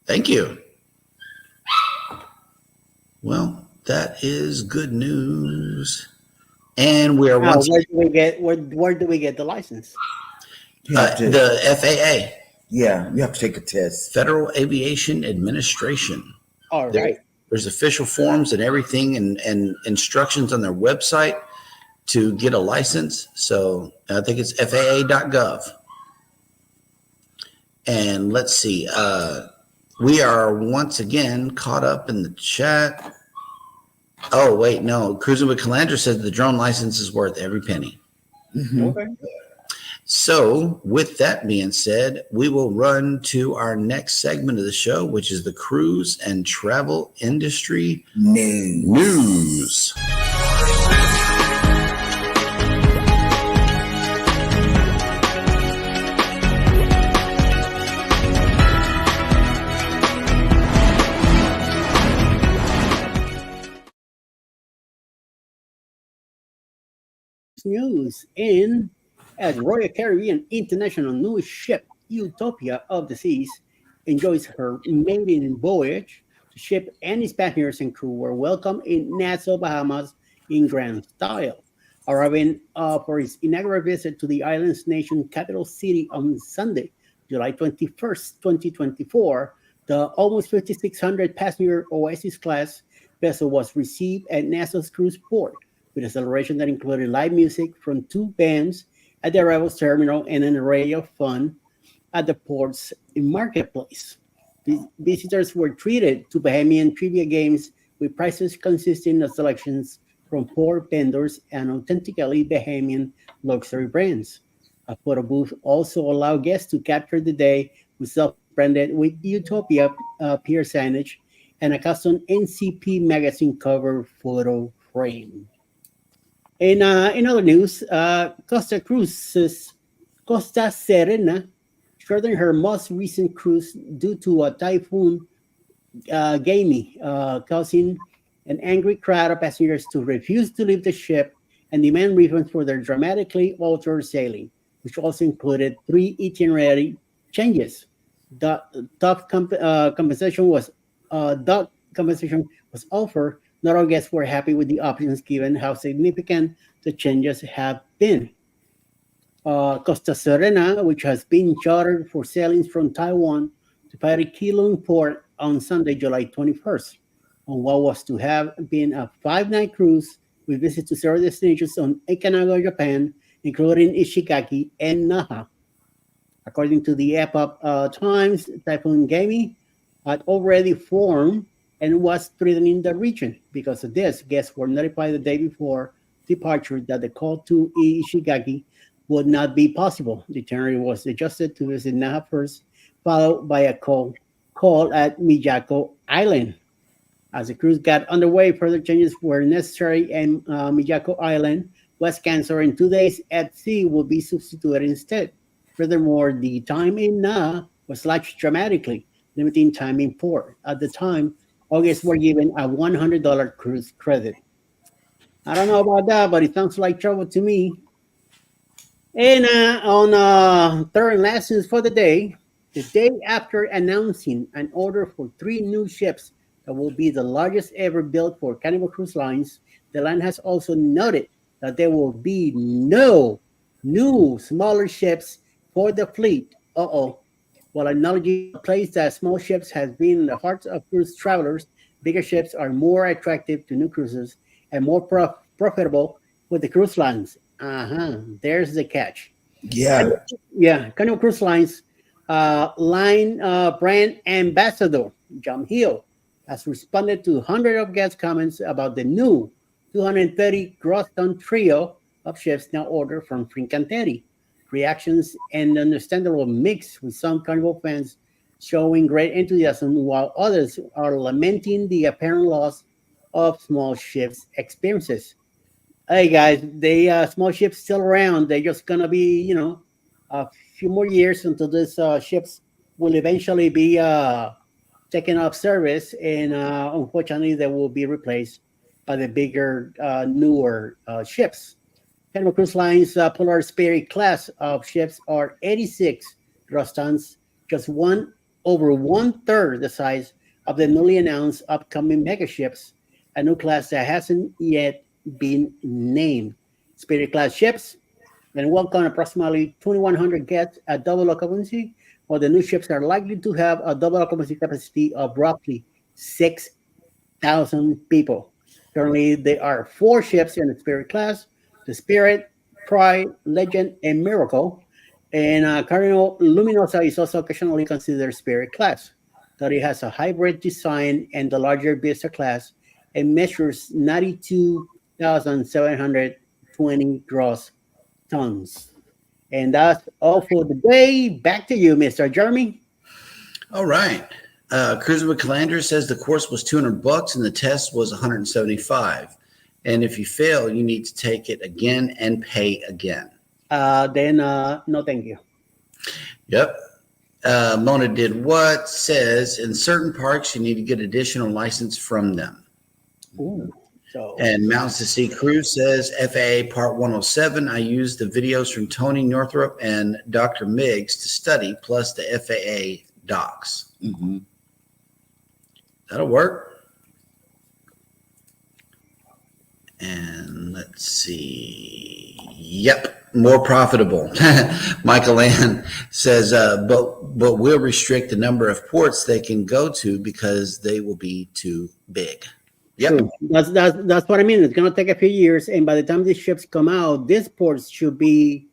Thank you. Well, that is good news. And we are where do we get the license? The FAA. Yeah, you have to take a test. Federal Aviation Administration. All right. There's official forms and everything and instructions on their website to get a license. So I think it's FAA.gov. And let's see. We are once again caught up in the chat. Oh, wait, no. Cruising with Calandra says the drone license is worth every penny. Okay. So with that being said, we will run to our next segment of the show, which is the cruise and travel industry news. News in as Royal Caribbean International News ship Utopia of the Seas enjoys her maiden voyage. The ship and its passengers and crew were welcomed in Nassau, Bahamas in grand style. Arriving for its inaugural visit to the island's nation capital city on Sunday, July 21st, 2024, the almost 5,600 passenger Oasis class vessel was received at Nassau's cruise port with a celebration that included live music from 2 bands at the arrivals terminal and an array of fun at the port's marketplace. Visitors were treated to Bahamian trivia games with prizes consisting of selections from port vendors and authentically Bahamian luxury brands. A photo booth also allowed guests to capture the day with selfies branded with Utopia pier signage and a custom NCP magazine cover photo frame. In other news, Costa Serena shortened her most recent cruise due to a typhoon Gamey, causing an angry crowd of passengers to refuse to leave the ship and demand refunds for their dramatically altered sailing, which also included three itinerary changes. The compensation was offered. Not all guests were happy with the options given how significant the changes have been. Costa Serena, which has been chartered for sailings from Taiwan to Parikilung port on Sunday, July 21st, on what was to have been a 5-night cruise with visits to several destinations on Okinawa, Japan, including Ishigaki and Naha. According to the Epoch Times, Typhoon Gami had already formed and was threatening the region. Because of this, guests were notified the day before departure that the call to Ishigaki would not be possible. The itinerary was adjusted to visit Naha first, followed by a call at Miyako Island. As the cruise got underway, further changes were necessary, and Miyako Island was canceled, and 2 days at sea would be substituted instead. Furthermore, the time in Naha was slashed dramatically, limiting time in port. At the time, all guests were given a $100 cruise credit. I don't know about that, but it sounds like trouble to me. And on third and last news for the day after announcing an order for 3 new ships that will be the largest ever built for Carnival Cruise Lines, the line has also noted that there will be no new smaller ships for the fleet. While acknowledging the place that small ships has been in the hearts of cruise travelers, bigger ships are more attractive to new cruisers and more profitable with the cruise lines. There's the catch. Yeah. Carnival Cruise Lines brand ambassador John Hill has responded to hundreds of guest comments about the new 230 gross ton trio of ships now ordered from Fincantieri. Reactions and understandable mix, with some Carnival fans showing great enthusiasm while others are lamenting the apparent loss of small ships experiences. Hey guys, the small ships still around. They're just gonna be, a few more years until these ships will eventually be taken off service, and unfortunately, they will be replaced by the bigger, newer ships. Carnival Cruise Line's Polar Spirit class of ships are 86 gross tons, just over 1/3 the size of the newly announced upcoming mega ships, a new class that hasn't yet been named. Spirit class ships and welcome approximately 2,100 guests at double occupancy, while the new ships are likely to have a double occupancy capacity of roughly 6,000 people. Currently, there are 4 ships in the Spirit class: the Spirit, Pride, Legend, and Miracle. And Cardinal Luminosa is also occasionally considered Spirit class, that it has a hybrid design and the larger Vista class and measures 92,720 gross tons. And that's all for the day. Back to you, Mr. Jeremy. All right. Cruiser with Calandra says the course was $200 and the test was $175. And if you fail, you need to take it again and pay again. Then no, thank you. Yep. Mona did what? Says in certain parks, you need to get additional license from them. Ooh, so. And Mountains to Sea Cruise says FAA Part 107. I used the videos from Tony Northrup and Dr. Miggs to study, plus the FAA docs. Mm-hmm. That'll work. And let's see. Yep, more profitable. Michael Ann says, but we'll restrict the number of ports they can go to because they will be too big. Yep. True. That's what I mean. It's gonna take a few years, and by the time these ships come out, these ports should be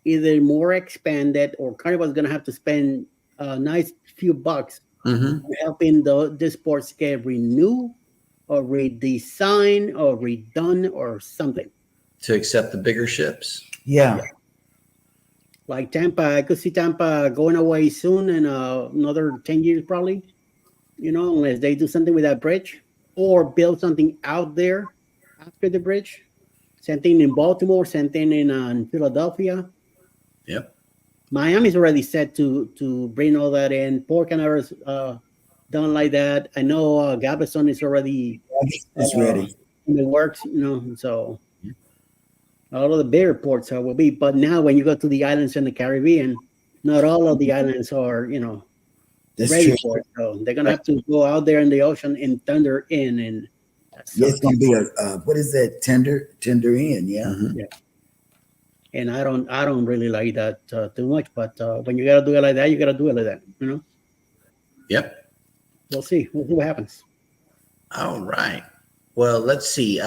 either more expanded, or Carnival is gonna have to spend a nice few bucks helping these ports get renewed or redesigned or redone or something To accept the bigger ships. Yeah. Like Tampa, I could see Tampa going away soon in another 10 years, probably, unless they do something with that bridge or build something out there after the bridge. Same thing in Baltimore, same thing in Philadelphia. Yep. Miami's already set to bring all that in. Port Canaveral done like that. I know Galveston is already It's ready. in the works, so all of the bigger ports will be. But now when you go to the islands in the Caribbean, not all of the islands are, That's ready true. for it. So they're gonna have to go out there in the ocean and thunder in, and that's Yeah, it's gonna be a what is that? Tender in, yeah. Mhm. and I don't really like that too much. But when you gotta do it like that, you gotta do it like that. Yep. We'll see. We'll see what happens. All right. Well, let's see.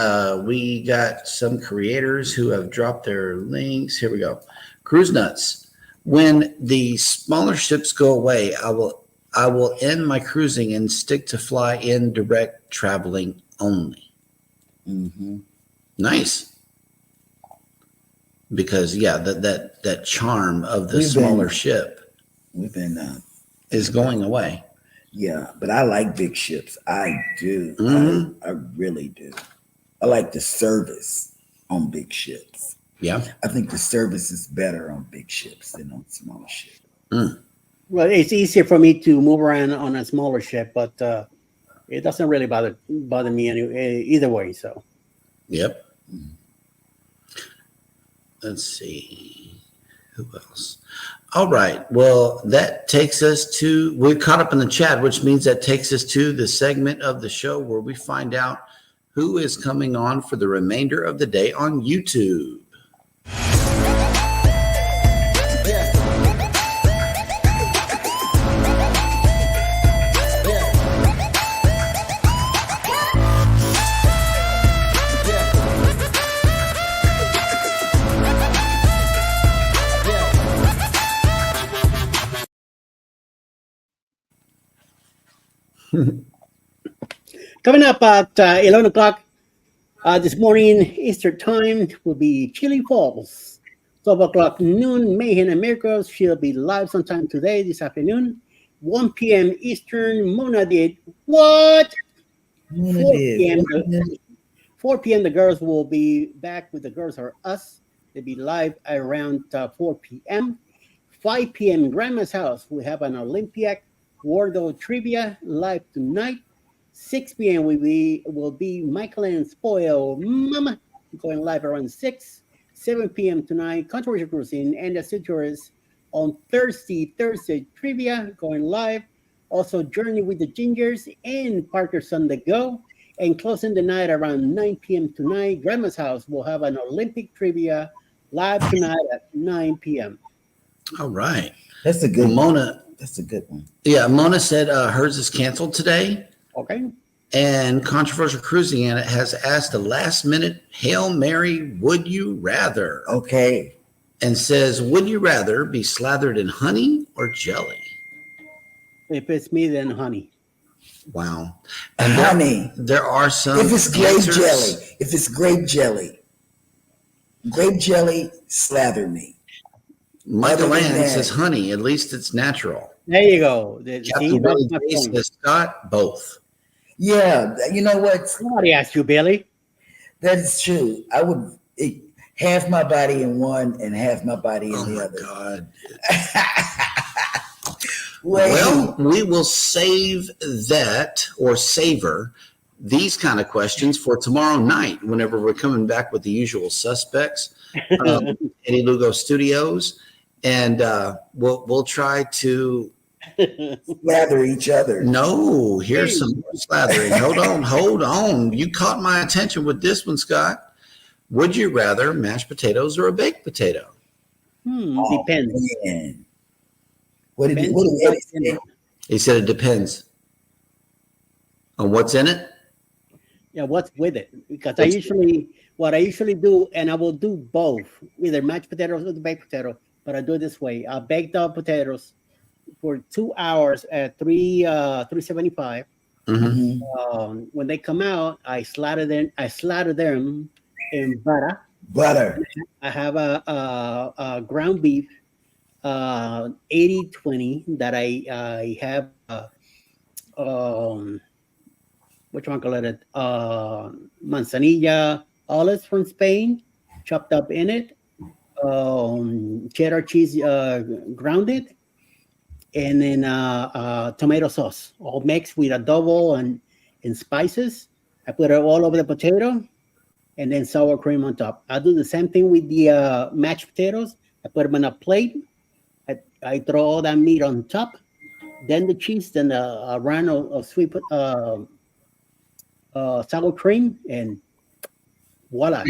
We got some creators who have dropped their links. Here we go. Cruise Nuts. When the smaller ships go away, I will end my cruising and stick to fly in direct traveling only. Mm-hmm. Nice. Because that charm of the We've smaller been- ship We've been is going away. yeah, but I like big ships. I do. Mhm. I really do. I like the service on big ships. Yeah. I think the service is better on big ships than on small ships. Well, it's easier for me to move around on a smaller ship, but it doesn't really bother me either way. So Yep. Let's see. Who else? All right. Well, that takes us to, we're caught up in the chat, which means that takes us to the segment of the show where we find out who is coming on for the remainder of the day on YouTube. coming up at 11 o'clock this morning Eastern time will be Chili Falls. 12 o'clock noon, Mayhem and Miracles. She'll be live sometime today, this afternoon. 1 p.m. Eastern, Mona did what? 4 p.m. 4 p.m. The girls will be back with The Girls Are Us. They'll be live around 4 p.m. 5 p.m. Grandma's house. We have an Olympiac Wordle Trivia live tonight. 6 p.m. will be Michael and Spoil Mama going live around 6. 7 p.m. tonight, Controversial Cruising and the Suturers on Thursday Trivia going live. Also, Journey with the Gingers and Parker's on the Go. And closing the night around 9 p.m. tonight, Grandma's House will have an Olympic Trivia live tonight at 9 p.m. All right. That's a good Mona. That's a good one. Yeah. Mona said hers is canceled today. Okay. And Controversial Cruising in it has asked a last minute Hail Mary, would you rather? Okay. And says, would you rather be slathered in honey or jelly? If it's me, then honey. Wow. And And honey. there are some If it's grape answers. jelly, slather me. Michael Other than Land that- says honey. At least it's natural. There you go. See, Captain that's Billy my J point. says Scott, both. Yeah, you know what? Somebody asked you, Billy. That is true. I would half my body in one and half my body in Oh the my other. God. Wait. Well, we will save that or savor these kind of questions for tomorrow night whenever we're coming back with the usual suspects, Eddie Lugo Studios. And we'll try to Slather each other. No, here's some more slathering. Hold on. You caught my attention with this one, Scott. Would you rather mashed potatoes or a baked potato? Depends. Man. What did Depends what on did Eddie what's in say? it. He said it depends on what's in it. Yeah, what's with it? Because what I usually do, and I will do both, either mashed potatoes or the baked potato, but I do it this way. I bake the potatoes for 2 hours at 375. Mhm. When they come out, I slather them in butter. Butter. I have a ground beef 80/20 that I have um whatchamacallit, manzanilla olives from Spain, chopped up in it, cheddar cheese grounded, and then tomato sauce, all mixed with adobo and spices. I put it all over the potato, and then sour cream on top. I do the same thing with the mashed potatoes. I put them on a plate. I throw all that meat on top, then the cheese, then a round of sweet sour cream, and voila.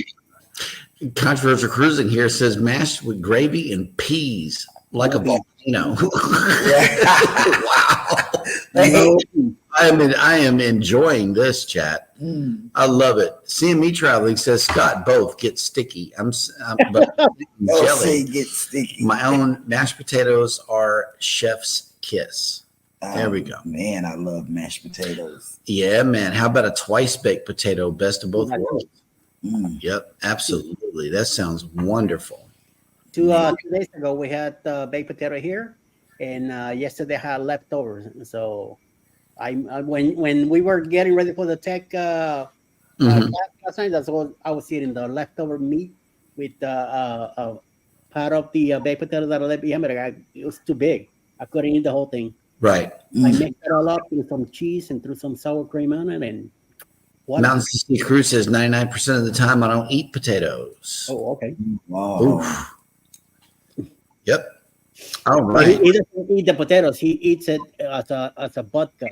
Controversial Cruising here says mashed with gravy and peas like a volcano. Wow. No, I am enjoying this chat. I love it. Seeing me traveling says Scott, both get sticky. But jelly. Get sticky. My own mashed potatoes are chef's kiss. There we go. Man, I love mashed potatoes. Yeah, man. How about a twice baked potato? Best of both worlds. Yep, absolutely. That sounds wonderful. 2 days ago, we had baked potato here, and yesterday I had leftovers. So when we were getting ready for the tech class last night, that's what I was eating, the leftover meat with part of the baked potato that I left behind, but it was too big. I couldn't eat the whole thing. Right. I mixed it all up with some cheese and threw some sour cream on it, and Mountain City Cruise says 99% of the time I don't eat potatoes. Oh, okay. Wow. Yep. All right. He doesn't eat the potatoes. He eats it as a vodka.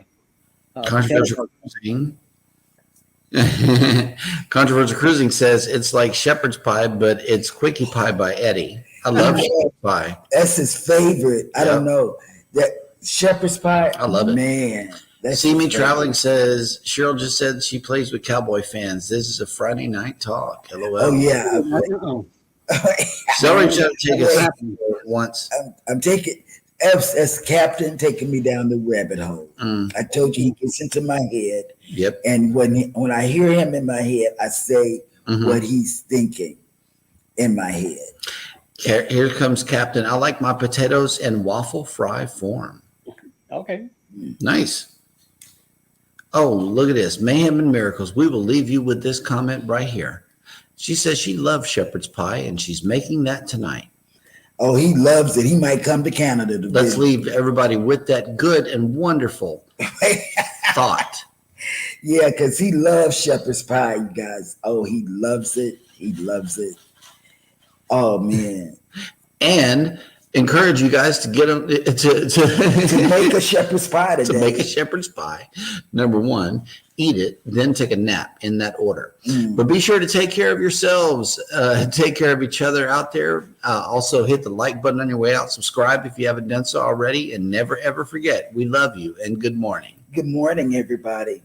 Controversial Cruising. Controversial Cruising says it's like shepherd's pie, but it's quickie pie by Eddie. I love shepherd's pie. That's his favorite. I don't know. That shepherd's pie. I love it. Man. See Me Traveling says, Cheryl just said she plays with cowboy fans. This is a Friday night talk. LOL. Oh, yeah. Celery Chuck take us once. I'm taking, as captain, taking me down the rabbit hole. I told you he gets into my head. Yep. And when I hear him in my head, I say what he's thinking in my head. Here comes Captain. I like my potatoes in waffle fry form. Okay. Nice. Oh, look at this. Mayhem and Miracles. We will leave you with this comment right here. She says she loves shepherd's pie, and she's making that tonight. Oh, he loves it. He might come to Canada to Let's leave everybody with that good and wonderful thought. Yeah, because he loves shepherd's pie, you guys. Oh, he loves it. He loves it. Oh, man. And encourage you guys to get them to make a shepherd's pie today. To make a shepherd's pie. Number one, eat it, then take a nap in that order. But be sure to take care of yourselves, take care of each other out there. Also hit the like button on your way out. Subscribe if you haven't done so already. And never, ever forget, we love you and good morning. Good morning, everybody.